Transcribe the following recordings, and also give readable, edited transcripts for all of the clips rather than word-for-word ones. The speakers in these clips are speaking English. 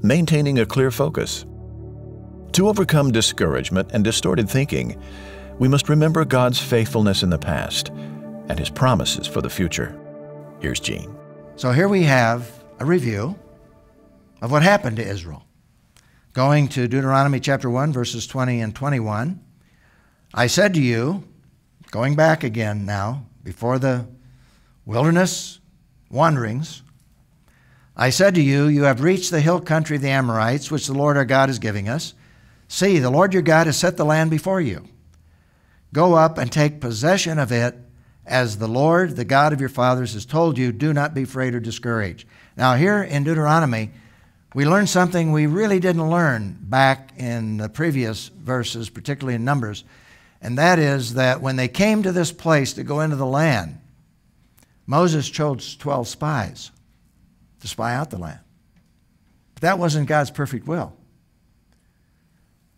maintaining a clear focus. To overcome discouragement and distorted thinking, we must remember God's faithfulness in the past and His promises for the future. Here's Gene. So here we have a review of what happened to Israel. Going to Deuteronomy chapter 1, verses 20 and 21, I said to you, going back again now, before the wilderness wanderings, I said to you, you have reached the hill country of the Amorites, which the Lord our God is giving us. See, the Lord your God has set the land before you. Go up and take possession of it, as the Lord, the God of your fathers, has told you. Do not be afraid or discouraged. Now here in Deuteronomy, we learned something we really didn't learn back in the previous verses, particularly in Numbers, and that is that when they came to this place to go into the land, Moses chose 12 spies to spy out the land. But that wasn't God's perfect will.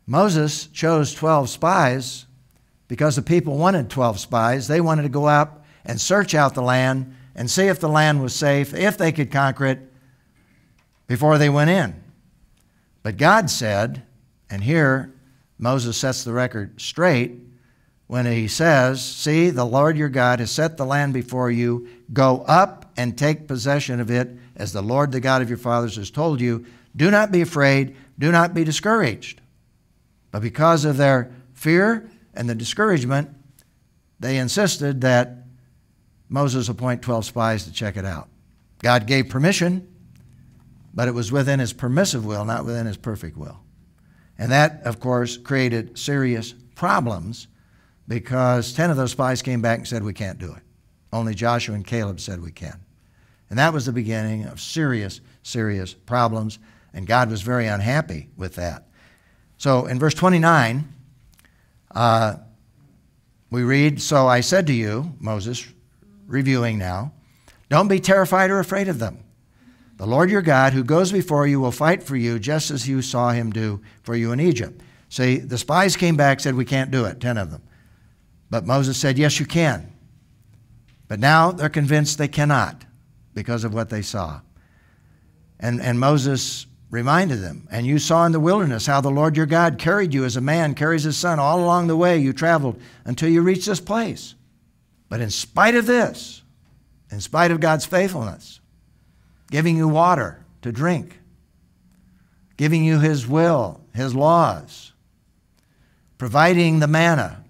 Moses chose 12 spies because the people wanted 12 spies. They wanted to go out and search out the land and see if the land was safe, if they could conquer it before they went in. But God said, and here Moses sets the record straight when he says, see, the Lord your God has set the land before you. Go up and take possession of it, as the Lord, the God of your fathers, has told you. Do not be afraid. Do not be discouraged. But because of their fear and the discouragement, they insisted that Moses appoint 12 spies to check it out. God gave permission, but it was within His permissive will, not within His perfect will. And that, of course, created serious problems, because 10 of those spies came back and said, we can't do it. Only Joshua and Caleb said we can. And that was the beginning of serious, serious problems, and God was very unhappy with that. So in verse 29, we read, so I said to you, Moses, reviewing now, don't be terrified or afraid of them. The Lord your God, who goes before you, will fight for you, just as you saw Him do for you in Egypt. See, the spies came back, said we can't do it, 10 of them. But Moses said, yes, you can. But now they're convinced they cannot because of what they saw. And Moses reminded them, and you saw in the wilderness how the Lord your God carried you as a man carries his son. All along the way you traveled until you reached this place. But in spite of this, in spite of God's faithfulness, giving you water to drink, giving you His will, His laws, providing the manna,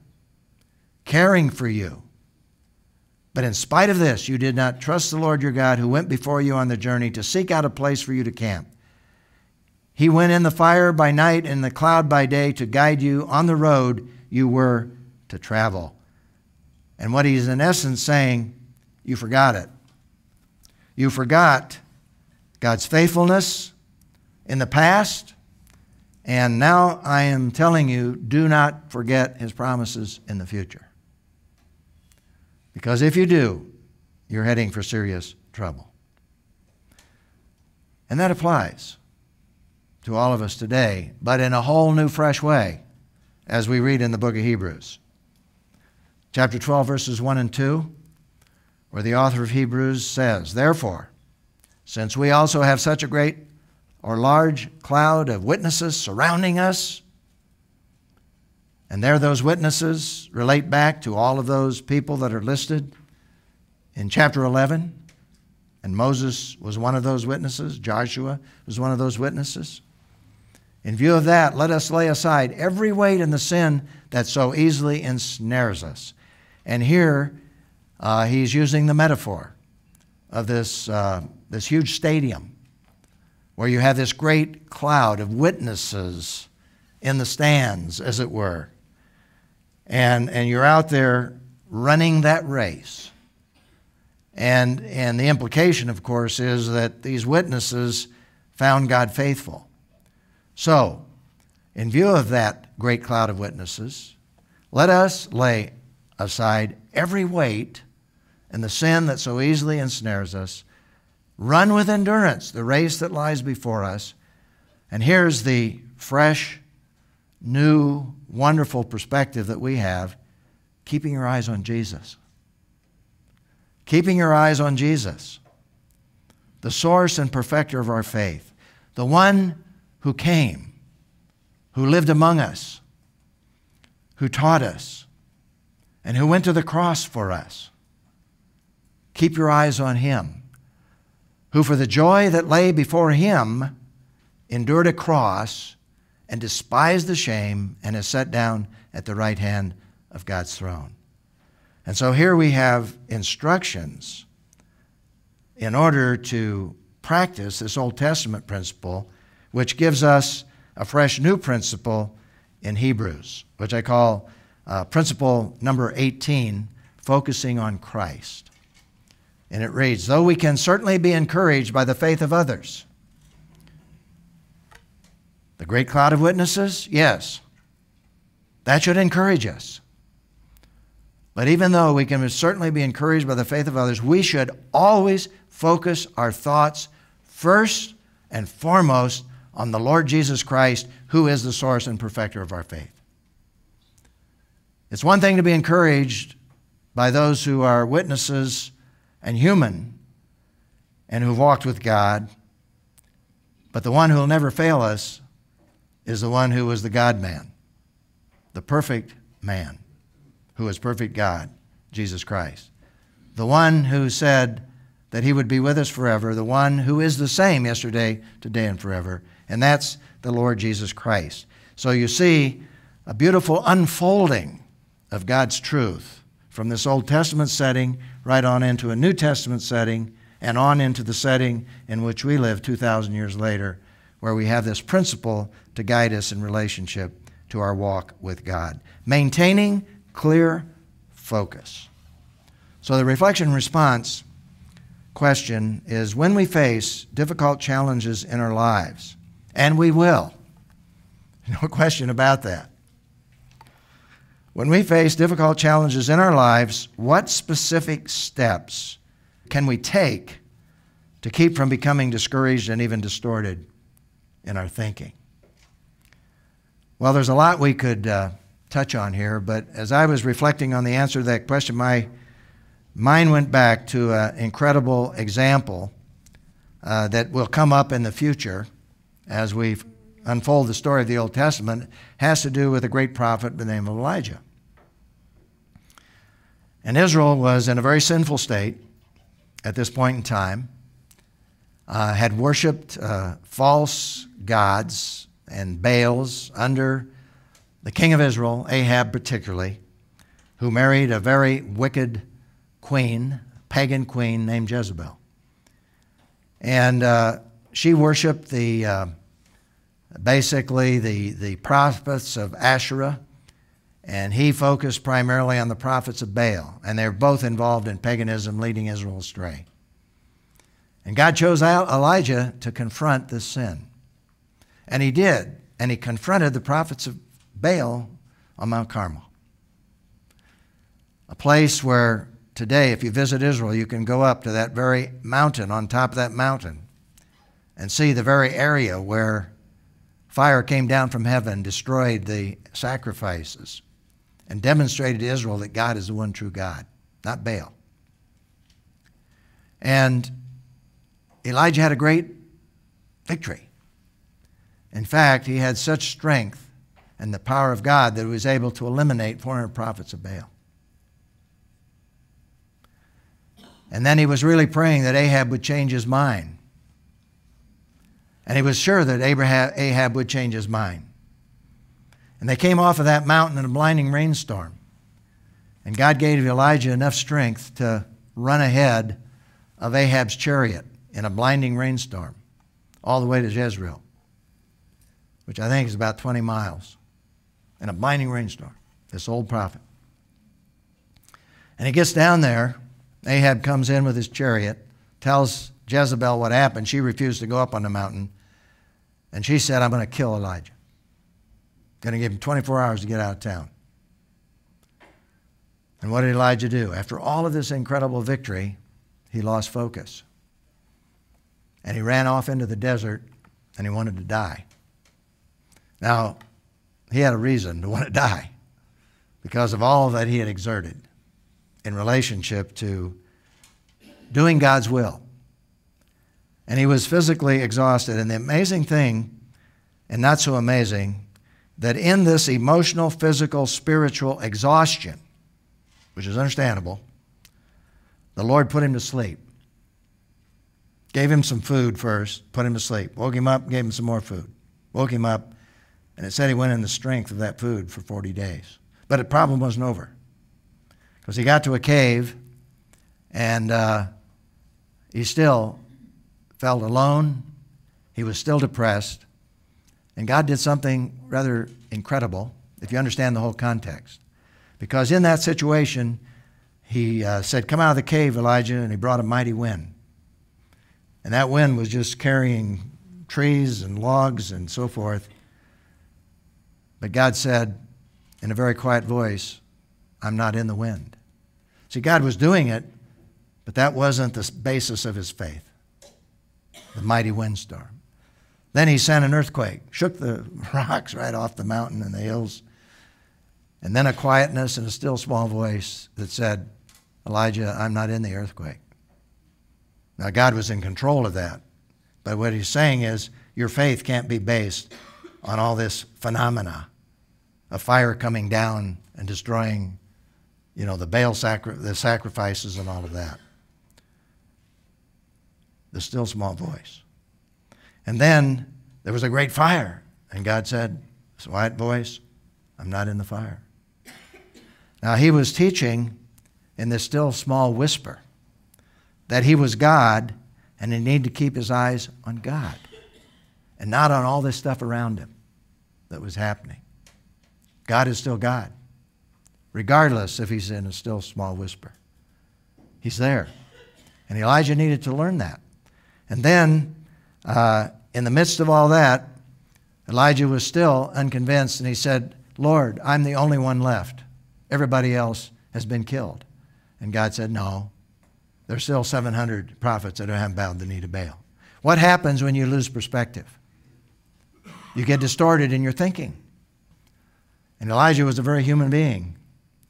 caring for you. But in spite of this, you did not trust the Lord your God, who went before you on the journey to seek out a place for you to camp. He went in the fire by night and the cloud by day to guide you on the road you were to travel. And what he's in essence saying, you forgot it. You forgot God's faithfulness in the past, and now I am telling you, do not forget His promises in the future. Because if you do, you're heading for serious trouble. And that applies to all of us today, but in a whole new, fresh way, as we read in the book of Hebrews. Chapter 12, verses 1 and 2, where the author of Hebrews says, therefore, since we also have such a great or large cloud of witnesses surrounding us, and there those witnesses relate back to all of those people that are listed in chapter 11, and Moses was one of those witnesses. Joshua was one of those witnesses. In view of that, let us lay aside every weight and the sin that so easily ensnares us. And here he's using the metaphor of this huge stadium where you have this great cloud of witnesses in the stands, as it were. And you're out there running that race. And the implication, of course, is that these witnesses found God faithful. So, in view of that great cloud of witnesses, let us lay aside every weight and the sin that so easily ensnares us, run with endurance the race that lies before us. And here's the fresh, new, wonderful perspective that we have, keeping your eyes on Jesus. Keeping your eyes on Jesus, the source and perfecter of our faith, the one who came, who lived among us, who taught us, and who went to the cross for us. Keep your eyes on him, who for the joy that lay before him endured a cross and despised the shame and is set down at the right hand of God's throne. And so here we have instructions in order to practice this Old Testament principle, which gives us a fresh new principle in Hebrews, which I call principle number 18, focusing on Christ. And it reads, though we can certainly be encouraged by the faith of others. The great cloud of witnesses? Yes. That should encourage us. But even though we can certainly be encouraged by the faith of others, we should always focus our thoughts first and foremost on the Lord Jesus Christ, who is the source and perfecter of our faith. It's one thing to be encouraged by those who are witnesses and human and who've walked with God, but the one who will never fail us is the one who was the God-man, the perfect man, who is perfect God, Jesus Christ. The one who said that he would be with us forever, the one who is the same yesterday, today, and forever, and that's the Lord Jesus Christ. So you see a beautiful unfolding of God's truth from this Old Testament setting right on into a New Testament setting and on into the setting in which we live 2,000 years later, where we have this principle to guide us in relationship to our walk with God. Maintaining clear focus. So the reflection response question is, when we face difficult challenges in our lives, and we will, no question about that. When we face difficult challenges in our lives, what specific steps can we take to keep from becoming discouraged and even distorted in our thinking? Well, there's a lot we could touch on here, but as I was reflecting on the answer to that question, my mind went back to an incredible example that will come up in the future as we unfold the story of the Old Testament. It has to do with a great prophet by the name of Elijah. And Israel was in a very sinful state at this point in time, had worshipped false gods and Baals under the king of Israel, Ahab particularly, who married a very wicked queen, pagan queen named Jezebel. And she worshipped basically the prophets of Asherah, and he focused primarily on the prophets of Baal. And they're both involved in paganism, leading Israel astray. And God chose Elijah to confront this sin. And he did. And he confronted the prophets of Baal on Mount Carmel, a place where today, if you visit Israel, you can go up to that very mountain, on top of that mountain, and see the very area where fire came down from heaven, destroyed the sacrifices, and demonstrated to Israel that God is the one true God, not Baal. And Elijah had a great victory. In fact, he had such strength and the power of God that he was able to eliminate 400 prophets of Baal. And then he was really praying that Ahab would change his mind. And he was sure that Ahab would change his mind. And they came off of that mountain in a blinding rainstorm. And God gave Elijah enough strength to run ahead of Ahab's chariot in a blinding rainstorm all the way to Jezreel, which I think is about 20 miles, in a blinding rainstorm, this old prophet. And he gets down there. Ahab comes in with his chariot, tells Jezebel what happened. She refused to go up on the mountain. And she said, I'm going to kill Elijah. Going to give him 24 hours to get out of town. And what did Elijah do? After all of this incredible victory, he lost focus. And he ran off into the desert, and he wanted to die. Now, he had a reason to want to die because of all that he had exerted in relationship to doing God's will. And he was physically exhausted. And the amazing thing and not so amazing that in this emotional, physical, spiritual exhaustion, which is understandable, the Lord put him to sleep. Gave him some food first, put him to sleep. Woke him up, gave him some more food. Woke him up, and it said he went in the strength of that food for 40 days. But the problem wasn't over, because he got to a cave, and he still felt alone. He was still depressed. And God did something rather incredible, if you understand the whole context. Because in that situation, he said, "Come out of the cave, Elijah," and he brought a mighty wind. And that wind was just carrying trees and logs and so forth. But God said in a very quiet voice, "I'm not in the wind." See, God was doing it, but that wasn't the basis of his faith, the mighty windstorm. Then he sent an earthquake, shook the rocks right off the mountain and the hills. And then a quietness and a still small voice that said, "Elijah, I'm not in the earthquake." Now, God was in control of that. But what he's saying is, your faith can't be based on all this phenomena of fire coming down and destroying, the Baal the sacrifices and all of that. The still small voice. And then there was a great fire. And God said, "Quiet voice, I'm not in the fire." Now, he was teaching in this still small whisper that he was God, and he needed to keep his eyes on God and not on all this stuff around him that was happening. God is still God, regardless if he's in a still small whisper. He's there. And Elijah needed to learn that. And then, in the midst of all that, Elijah was still unconvinced, and he said, "Lord, I'm the only one left. Everybody else has been killed." And God said, "No, there's still 700 prophets that haven't bowed the knee to Baal." What happens when you lose perspective? You get distorted in your thinking. And Elijah was a very human being,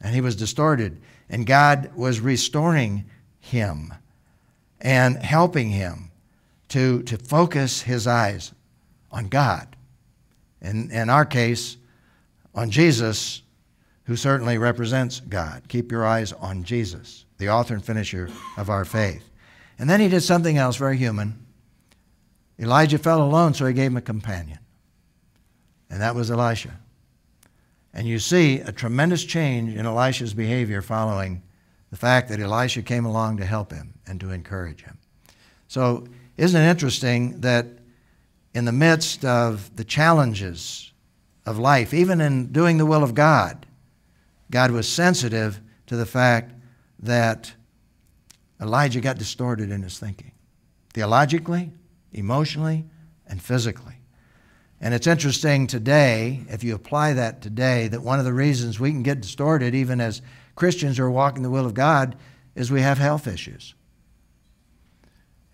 and he was distorted. And God was restoring him and helping him to focus his eyes on God. In our case, on Jesus, who certainly represents God. Keep your eyes on Jesus, the author and finisher of our faith. And then he did something else very human. Elijah felt alone, so he gave him a companion. And that was Elisha. And you see a tremendous change in Elisha's behavior following the fact that Elisha came along to help him and to encourage him. So isn't it interesting that in the midst of the challenges of life, even in doing the will of God, God was sensitive to the fact that Elijah got distorted in his thinking, theologically, emotionally, and physically. And it's interesting today, if you apply that today, that one of the reasons we can get distorted, even as Christians who are walking the will of God, is we have health issues.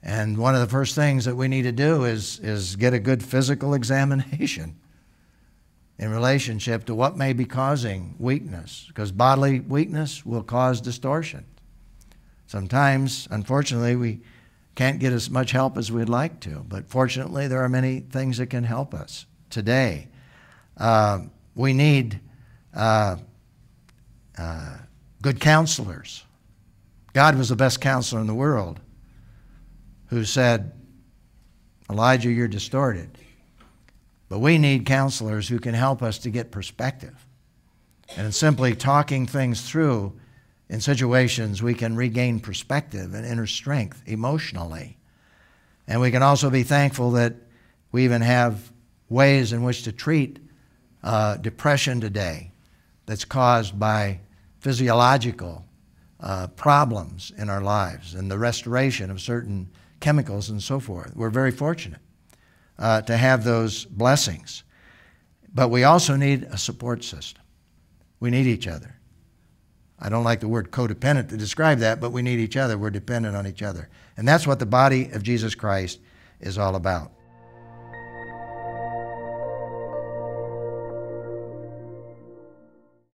And one of the first things that we need to do is get a good physical examination in relationship to what may be causing weakness, because bodily weakness will cause distortion. Sometimes, unfortunately, we can't get as much help as we'd like to, but fortunately, there are many things that can help us today. We need good counselors. God was the best counselor in the world, who said, "Elijah, you're distorted." But we need counselors who can help us to get perspective. And in simply talking things through in situations, we can regain perspective and inner strength emotionally. And we can also be thankful that we even have ways in which to treat depression today that's caused by physiological problems in our lives and the restoration of certain chemicals and so forth. We're very fortunate to have those blessings. But we also need a support system. We need each other. I don't like the word codependent to describe that, but we need each other. We're dependent on each other. And that's what the body of Jesus Christ is all about.